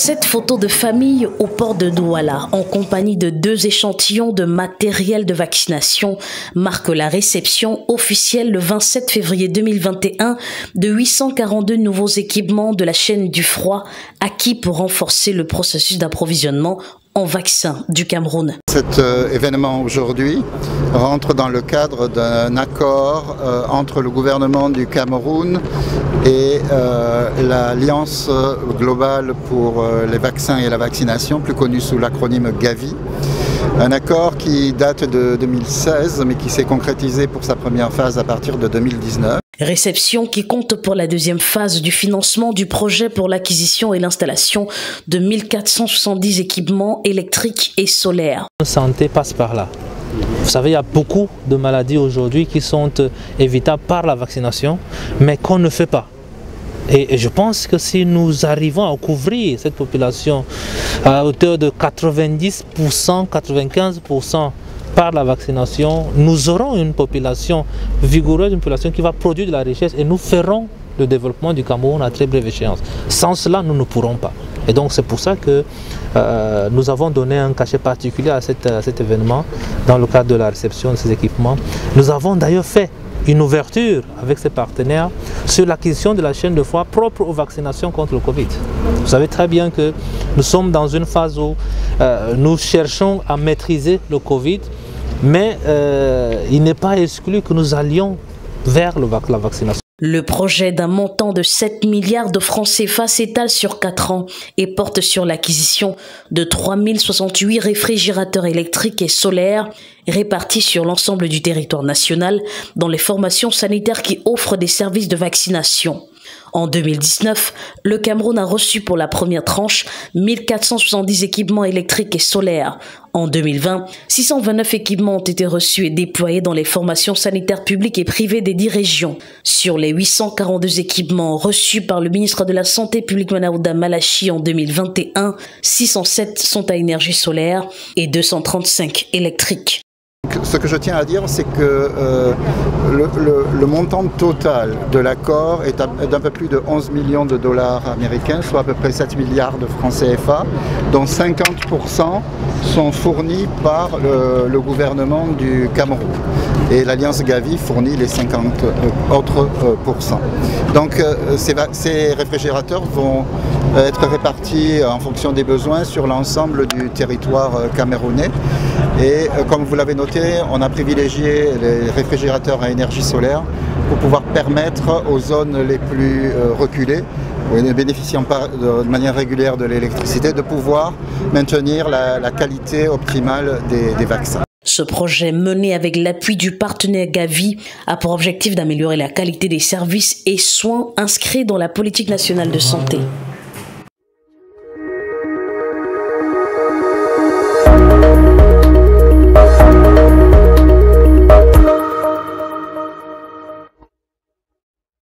Cette photo de famille au port de Douala, en compagnie de 2 échantillons de matériel de vaccination, marque la réception officielle le 27 février 2021 de 842 nouveaux équipements de la chaîne du froid acquis pour renforcer le processus d'approvisionnement en vaccins du Cameroun. Cet événement aujourd'hui rentre dans le cadre d'un accord entre le gouvernement du Cameroun et l'Alliance globale pour les vaccins et la vaccination, plus connue sous l'acronyme Gavi. Un accord qui date de 2016 mais qui s'est concrétisé pour sa première phase à partir de 2019. Réception qui compte pour la deuxième phase du financement du projet pour l'acquisition et l'installation de 1470 équipements électriques et solaires. La santé passe par là. Vous savez, il y a beaucoup de maladies aujourd'hui qui sont évitables par la vaccination, mais qu'on ne fait pas. Et je pense que si nous arrivons à couvrir cette population à hauteur de 90%, 95%, par la vaccination, nous aurons une population vigoureuse, une population qui va produire de la richesse et nous ferons le développement du Cameroun à très brève échéance. Sans cela, nous ne pourrons pas. Et donc c'est pour ça que nous avons donné un cachet particulier à cet événement dans le cadre de la réception de ces équipements. Nous avons d'ailleurs fait une ouverture avec ses partenaires sur l'acquisition de la chaîne de froid propre aux vaccinations contre le Covid. Vous savez très bien que nous sommes dans une phase où nous cherchons à maîtriser le Covid, mais il n'est pas exclu que nous allions vers la vaccination. Le projet d'un montant de 7 milliards de francs CFA s'étale sur 4 ans et porte sur l'acquisition de 3068 réfrigérateurs électriques et solaires répartis sur l'ensemble du territoire national dans les formations sanitaires qui offrent des services de vaccination. En 2019, le Cameroun a reçu pour la première tranche 1470 équipements électriques et solaires. En 2020, 629 équipements ont été reçus et déployés dans les formations sanitaires publiques et privées des 10 régions. Sur les 842 équipements reçus par le ministre de la Santé publique Manaouda Malachi en 2021, 607 sont à énergie solaire et 235 électriques. Ce que je tiens à dire, c'est que le montant total de l'accord est d'un peu plus de 11 millions de dollars américains, soit à peu près 7 milliards de francs CFA, dont 50% sont fournis par le gouvernement du Cameroun. Et l'Alliance Gavi fournit les 50 autres pourcents. Donc ces réfrigérateurs vont être répartis en fonction des besoins sur l'ensemble du territoire camerounais. Et comme vous l'avez noté, on a privilégié les réfrigérateurs à énergie solaire pour pouvoir permettre aux zones les plus reculées, ne bénéficiant pas de manière régulière de l'électricité, de pouvoir maintenir la qualité optimale des vaccins. Ce projet, mené avec l'appui du partenaire Gavi, a pour objectif d'améliorer la qualité des services et soins inscrits dans la politique nationale de santé.